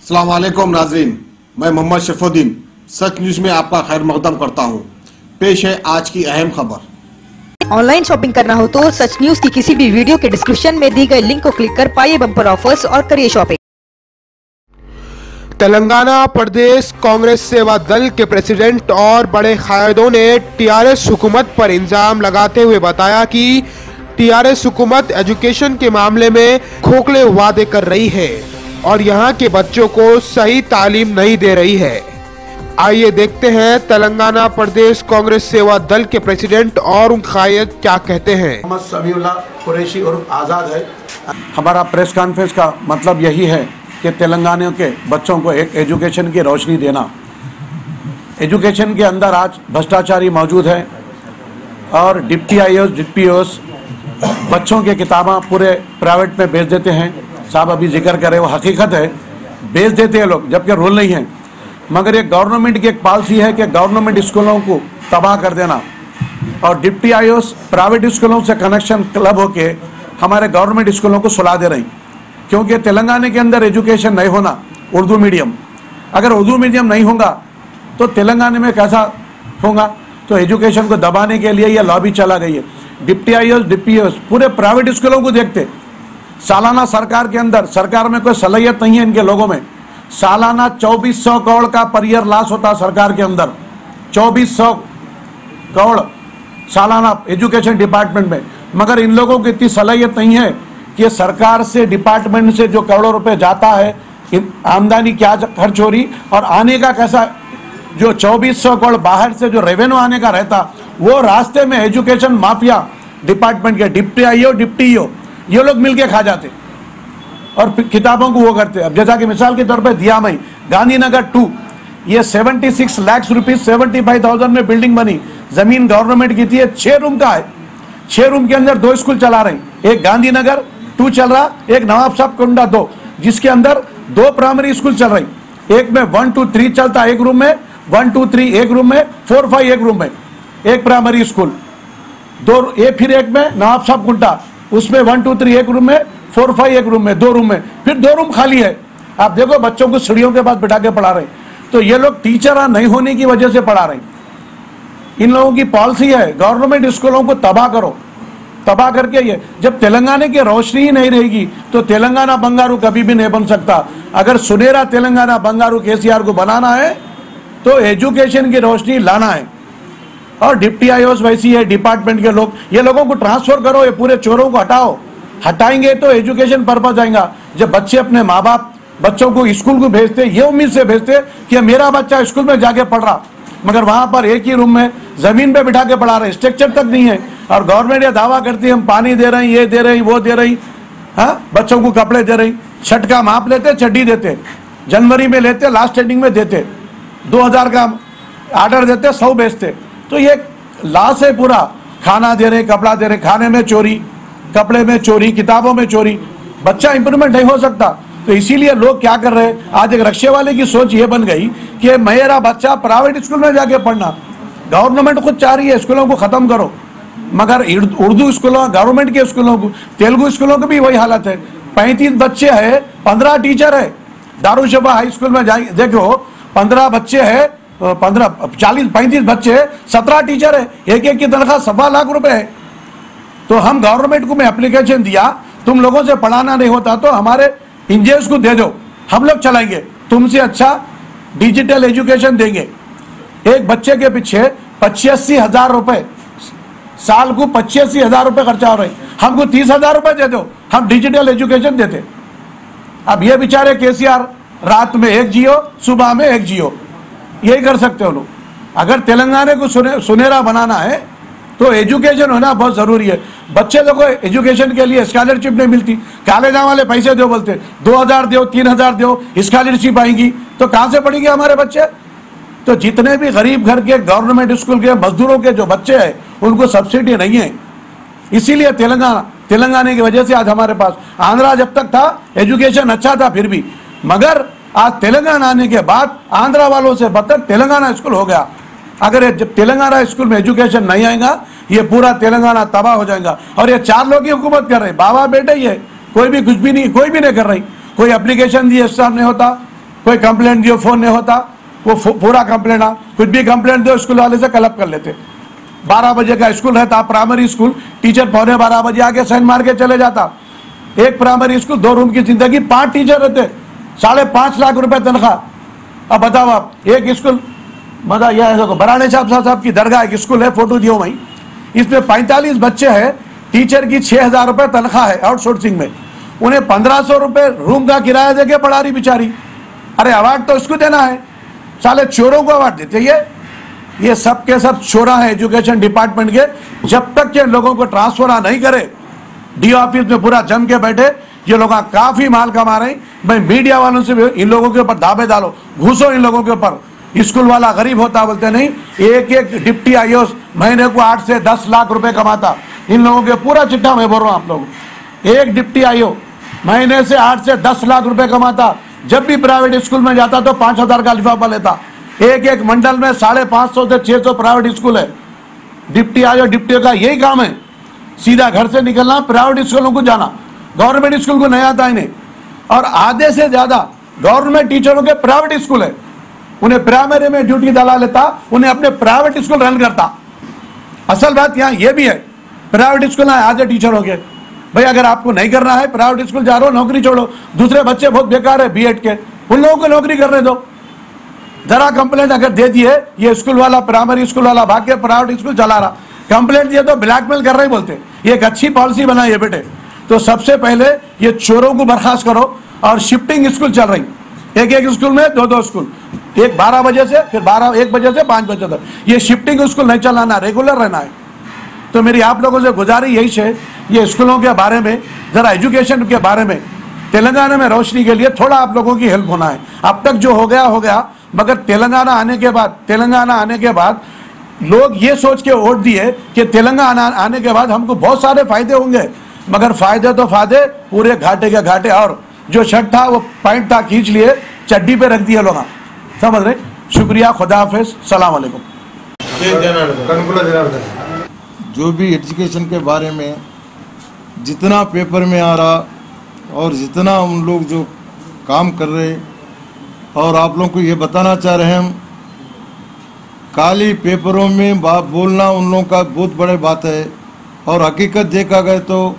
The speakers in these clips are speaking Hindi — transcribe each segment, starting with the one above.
अस्सलाम वालेकुम नाज़रीन, मैं मोहम्मद शरफुद्दीन सच न्यूज़ में आपका खैर मकदम करता हूँ। पेश है आज की अहम खबर। ऑनलाइन शॉपिंग करना हो तो सच न्यूज़ की किसी भी वीडियो के डिस्क्रिप्शन में दी गई लिंक को क्लिक कर पाइए बम्पर ऑफर्स और करिए शॉपिंग। तेलंगाना प्रदेश कांग्रेस सेवा दल के प्रेसिडेंट और बड़े कायदों ने टीआरएस हुकूमत पर इल्जाम लगाते हुए बताया कि टीआरएस हुकूमत एजुकेशन के मामले में खोखले वादे कर रही है और यहां के बच्चों को सही तालीम नहीं दे रही है। आइए देखते हैं तेलंगाना प्रदेश कांग्रेस सेवा दल के प्रेसिडेंट और उन कायद क्या कहते हैं। मोहम्मद समीउल्लाह कुरैशी उर्फ आज़ाद है। हमारा प्रेस कॉन्फ्रेंस का मतलब यही है कि तेलंगाना के बच्चों को एक एजुकेशन की रोशनी देना। एजुकेशन के अंदर आज भ्रष्टाचारी मौजूद है और डिप्टी आईओएस डिप्टीओएस बच्चों के किताबें पूरे प्राइवेट में बेच देते हैं। साहब अभी जिक्र करे वो हकीकत है, बेच देते हैं लोग, जबकि रूल नहीं है। मगर ये गवर्नमेंट की एक पॉलिसी है कि गवर्नमेंट स्कूलों को तबाह कर देना और डिप्टी आईओएस प्राइवेट स्कूलों से कनेक्शन क्लब होके हमारे गवर्नमेंट स्कूलों को सुला दे रही, क्योंकि तेलंगाना के अंदर एजुकेशन नहीं होना उर्दू मीडियम, अगर उर्दू मीडियम नहीं होगा तो तेलंगाना में कैसा होगा। तो एजुकेशन को दबाने के लिए यह लॉबी चला गई है। डिप्टी आईओएस डीपीओएस पूरे प्राइवेट स्कूलों को देखते, सालाना सरकार के अंदर सरकार में कोई सलाहियत नहीं है इनके लोगों में। सालाना 2400 करोड़ का पर ईयर लॉस होता सरकार के अंदर, 2400 करोड़ सालाना एजुकेशन डिपार्टमेंट में। मगर इन लोगों की इतनी सलाहियत नहीं है कि सरकार से डिपार्टमेंट से जो करोड़ों रुपए जाता है, आमदनी क्या खर्च हो रही और आने का कैसा, जो 2400 करोड़ बाहर से जो रेवेन्यू आने का रहता वो रास्ते में एजुकेशन माफिया डिपार्टमेंट के डिप्टी आईओ डिप्टी ईओ ये लोग मिलके खा जाते और किताबों को वो करते। अब जैसा कि मिसाल के तौर पे दिया मैं गांधीनगर 2 ये 76 लाख रुपीज 75,000 में बिल्डिंग बनी, जमीन गवर्नमेंट की थी। 6 रूम का है, 6 रूम के अंदर 2 स्कूल चला रहे, एक गांधीनगर 2 चल रहा, एक नवाब साहब कुंडा 2 जिसके अंदर 2 प्राइमरी स्कूल चल रही। एक में 1 2 3 चलता, एक रूम में 1 2 3 एक रूम में, 4 5 एक रूम में, एक प्राइमरी स्कूल 2। फिर एक में नवाब साहब कुंडा उसमें 1 2 3 एक रूम में, 4 5 एक रूम में, 2 रूम में, फिर 2 रूम खाली है। आप देखो बच्चों को सीढ़ियों के पास बिठा के पढ़ा रहे। तो ये लोग टीचर नहीं होने की वजह से पढ़ा रहे। इन लोगों की पॉलिसी है गवर्नमेंट स्कूलों को तबाह करो, तबाह करके ये जब तेलंगाना की रोशनी ही नहीं रहेगी तो तेलंगाना बंगारू कभी भी नहीं बन सकता। अगर सुनहरा तेलंगाना बंगारू केसीआर को बनाना है तो एजुकेशन की रोशनी लाना है। और डिप्टी आईओएस वैसी है, डिपार्टमेंट के लोग, ये लोगों को ट्रांसफर करो, ये पूरे चोरों को हटाओ। हटाएंगे तो एजुकेशन पर्पज आएगा। जब बच्चे अपने माँ बाप बच्चों को स्कूल को भेजते ये उम्मीद से भेजते कि मेरा बच्चा स्कूल में जाके पढ़ रहा, मगर वहां पर एक ही रूम में जमीन पे बिठा के पढ़ा रहे, स्ट्रक्चर तक नहीं है। और गवर्नमेंट ये दावा करती है हम पानी दे रहे हैं, ये दे रहे हैं, वो दे रही, हाँ बच्चों को कपड़े दे रही, छठ का माप लेते, चड्डी देते, जनवरी में लेते, लास्ट एंडिंग में देते, 2000 का आर्डर देते, 100 बेचते। तो ये लॉस है पूरा। खाना दे रहे, कपड़ा दे रहे, खाने में चोरी, कपड़े में चोरी, किताबों में चोरी, बच्चा इंप्रूवमेंट नहीं हो सकता। तो इसीलिए लोग क्या कर रहे हैं, आज एक रिक्शे वाले की सोच ये बन गई कि मेरा बच्चा प्राइवेट स्कूल में जाके पढ़ना। गवर्नमेंट खुद चाह रही है स्कूलों को खत्म करो, मगर उर्दू स्कूलों, गवर्नमेंट के स्कूलों को, तेलुगु स्कूलों की भी वही हालत है। 35 बच्चे है, 15 टीचर है। दारुशबा हाई स्कूल में जाए देखो, 15 बच्चे है, 15 40 35 बच्चे, 17 टीचर है, एक की तनख्वाह 1.25 लाख रुपए है। तो हम गवर्नमेंट को में एप्लीकेशन दिया, तुम लोगों से पढ़ाना नहीं होता तो हमारे इंजीनियर्स को दे दो, हम लोग चलाएंगे, तुमसे अच्छा डिजिटल एजुकेशन देंगे। एक बच्चे के पीछे 85,000 रुपए साल को, 85,000 रुपए खर्चा हो रहे, हमको 30,000 रुपए दे दो, हम डिजिटल एजुकेशन देते। अब ये बेचारे केसीआर रात में एक जियो, सुबह में एक जियो, यही कर सकते हो लोग। अगर तेलंगाना को सुनहरा बनाना है तो एजुकेशन होना बहुत जरूरी है। बच्चे लोगों को एजुकेशन के लिए स्कॉलरशिप नहीं मिलती, कॉलेजा वाले पैसे दो बोलते, 2000 दो, 3000 दो, स्कॉलरशिप आएंगी, तो कहां से पढ़ेंगे हमारे बच्चे। तो जितने भी गरीब घर के गवर्नमेंट स्कूल के मजदूरों के जो बच्चे हैं उनको सब्सिडी नहीं है। इसीलिए तेलंगाना की वजह से आज हमारे पास, आंध्रा जब तक था एजुकेशन अच्छा था फिर भी, मगर आज तेलंगाना आने के बाद आंध्रा वालों से बदतर तेलंगाना स्कूल हो गया। अगर ये जब तेलंगाना स्कूल में एजुकेशन नहीं आएगा ये पूरा तेलंगाना तबाह हो जाएगा। और ये 4 लोग की हुकूमत कर रहे, बाबा बेटे, ये कोई भी कुछ भी नहीं, कोई भी नहीं कर रही। कोई एप्लीकेशन दिए साहब नहीं होता, कोई कंप्लेंट दियो, फोन नहीं होता, वो पूरा कंप्लेंट आ, कुछ भी कंप्लेंट दो स्कूल वाले से कलेक्ट कर लेते। 12 बजे का स्कूल रहता, प्राइमरी स्कूल, टीचर 12:15 बजे आके साइन मार के चले जाता। एक प्राइमरी स्कूल 2 रूम की जिंदगी, 5 टीचर रहते, 5.5 लाख रुपए तनख्वाह। अब बताओ आप, एक स्कूल मतलब यह देखो बराने साहब की दरगाह एक स्कूल है, फोटो दियो वहीं, इसमें 45 बच्चे हैं, टीचर की 6,000 रुपए तनख्वाह है आउटसोर्सिंग में, उन्हें 1500 रुपए रूम का किराया देके पढ़ा रही बेचारी। अरे अवार्ड तो इसको देना है, साले चोरों को अवार्ड देते ये सब के सब चोरा है एजुकेशन डिपार्टमेंट के। जब तक के लोगों को ट्रांसफर नहीं करे, डी ऑफिस में पूरा जम के बैठे, ये लोग काफी माल कमा रहे हैं। भाई मीडिया वालों से भी इन लोगों के ऊपर दावे डालो, घुसो इन लोगों के ऊपर। स्कूल वाला गरीब होता बोलते नहीं, एक डिप्टी आईओएस महीने को 8 से 10 लाख रुपए कमाता। इन लोगों के पूरा चिट्ठा मैं बोल रहा हूं आप लोग, एक डिप्टी आईओ महीने से 8 से 10 लाख रुपए कमाता। जब भी प्राइवेट स्कूल में जाता तो 5,000 का लिफाफा लेता। एक मंडल में 550 से 600 प्राइवेट स्कूल है। डिप्टी आईओ डिप्टी का यही काम है, सीधा घर से निकलना, प्राइवेट स्कूलों को जाना, गवर्नमेंट स्कूल को नहीं आता इन्हें। और आधे से ज्यादा गवर्नमेंट टीचरों के प्राइवेट स्कूल है, उन्हें प्राइमरी में ड्यूटी डाला लेता, उन्हें अपने प्राइवेट स्कूल रन करता। असल बात यहाँ ये भी है, प्राइवेट स्कूल आधे टीचरों के। भाई अगर आपको नहीं करना है, प्राइवेट स्कूल जा रहे हो, नौकरी छोड़ो। दूसरे बच्चे बहुत बेकार है बीएड के, उन लोगों को नौकरी करने दो। जरा कंप्लेंट अगर दे दिए, ये स्कूल वाला प्राइमरी स्कूल वाला भाग के प्राइवेट स्कूल चला रहा, कंप्लेंट दिए तो ब्लैकमेल कर रहे बोलते। ये एक अच्छी पॉलिसी बनाई है बेटे। तो सबसे पहले ये चोरों को बर्खास्त करो। और शिफ्टिंग स्कूल चल रही, एक स्कूल में 2 स्कूल, एक 12 बजे से, फिर 1 बजे से 5 बजे तक। ये शिफ्टिंग स्कूल नहीं चलाना, रेगुलर रहना है। तो मेरी आप लोगों से गुजारिश यही है, ये स्कूलों के बारे में, जरा एजुकेशन के बारे में तेलंगाना में रोशनी के लिए थोड़ा आप लोगों की हेल्प होना है। अब तक जो हो गया, मगर तेलंगाना आने के बाद लोग ये सोच के वोट दिए कि तेलंगाना आने के बाद हमको बहुत सारे फायदे होंगे, मगर फायदे तो फायदे, पूरे घाटे के घाटे। और जो शर्ट था वो पैंट था, खींच लिए, चड्डी पे रख दिया लोग, समझ रहे। शुक्रिया, खुदा हाफिज, सलाम अलैकुम। जो भी एजुकेशन के बारे में जितना पेपर में आ रहा और जितना उन लोग जो काम कर रहे, और आप लोगों को ये बताना चाह रहे हैं, हम काली पेपरों में बात बोलना उन लोगों का बहुत बड़ी बात है। और हकीकत देखा गया तो,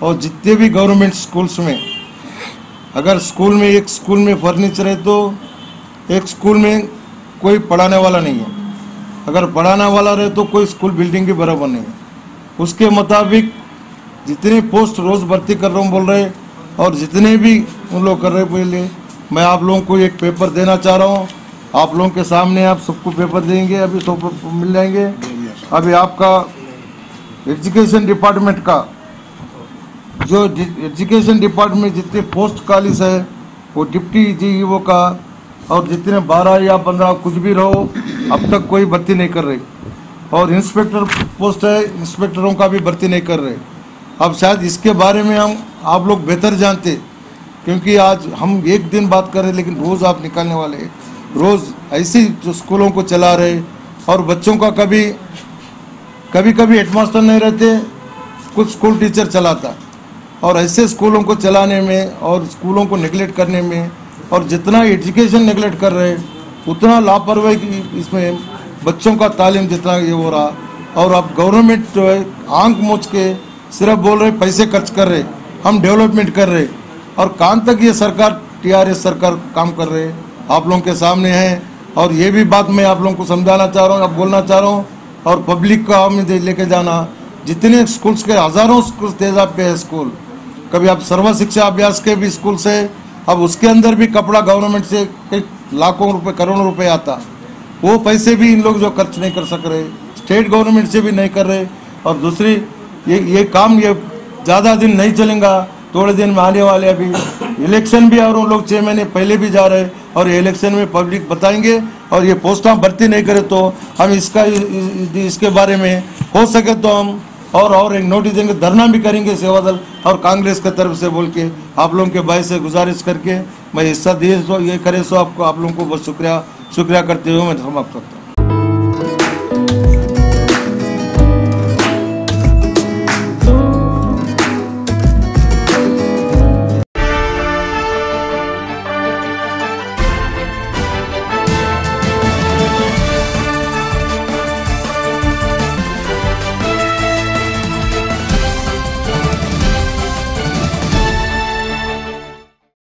और जितने भी गवर्नमेंट स्कूल्स में, अगर स्कूल में एक स्कूल में फर्नीचर है तो एक स्कूल में कोई पढ़ाने वाला नहीं है। अगर पढ़ाने वाला रहे तो कोई स्कूल बिल्डिंग के बराबर नहीं है। उसके मुताबिक जितने पोस्ट रोज़ भर्ती कर रहा हूँ बोल रहे, और जितने भी उन लोग कर रहे पहले, मैं आप लोगों को एक पेपर देना चाह रहा हूँ। आप लोगों के सामने आप सबको पेपर देंगे, अभी सब मिल जाएंगे। अभी आपका एजुकेशन डिपार्टमेंट का, जो एजुकेशन डिपार्टमेंट जितने पोस्ट खाली है वो डिप्टी जीईओ का, और जितने 12 या 15 कुछ भी रहो, अब तक कोई भर्ती नहीं कर रही। और इंस्पेक्टर पोस्ट है, इंस्पेक्टरों का भी भर्ती नहीं कर रहे। अब शायद इसके बारे में हम आप लोग बेहतर जानते, क्योंकि आज हम एक दिन बात कर रहे, लेकिन रोज़ आप निकालने वाले, रोज़ ऐसी जो स्कूलों को चला रहे। और बच्चों का कभी कभी हेडमास्टर नहीं रहते, कुछ स्कूल टीचर चलाता। और ऐसे स्कूलों को चलाने में और स्कूलों को नेगलेक्ट करने में, और जितना एजुकेशन नेगलेक्ट कर रहे उतना लापरवाही इसमें बच्चों का तालीम जितना ये हो रहा। और अब गवर्नमेंट जो है आंख मूछ के सिर्फ बोल रहे पैसे खर्च कर रहे, हम डेवलपमेंट कर रहे, और कहाँ तक ये सरकार टीआरएस सरकार काम कर रहे आप लोगों के सामने है। और ये भी बात मैं आप लोगों को समझाना चाह रहा हूँ, अब बोलना चाह रहा हूँ, और पब्लिक का हम लेके जाना। जितने स्कूल्स के हज़ारों स्कूल तेजाब पे है स्कूल, कभी आप सर्व शिक्षा अभ्यास के भी स्कूल से, अब उसके अंदर भी कपड़ा गवर्नमेंट से कई लाखों रुपए करोड़ों रुपए आता, वो पैसे भी इन लोग जो खर्च नहीं कर सक रहे, स्टेट गवर्नमेंट से भी नहीं कर रहे। और दूसरी ये काम ये ज़्यादा दिन नहीं चलेगा, थोड़े दिन में आने वाले, अभी इलेक्शन भी और उन लोग 6 महीने पहले भी जा रहे, और ये इलेक्शन में पब्लिक बताएंगे। और ये पोस्ट हम भर्ती नहीं करें तो हम इसके बारे में हो सके तो हम और एक नोटिस देंगे, धरना भी करेंगे सेवादल और कांग्रेस की तरफ से बोल के आप लोगों के भाई से गुजारिश करके मैं हिस्सा दिए तो ये करे सो आपको आप लोगों को बहुत शुक्रिया करते हुए मैं समाप्त करता हूँ।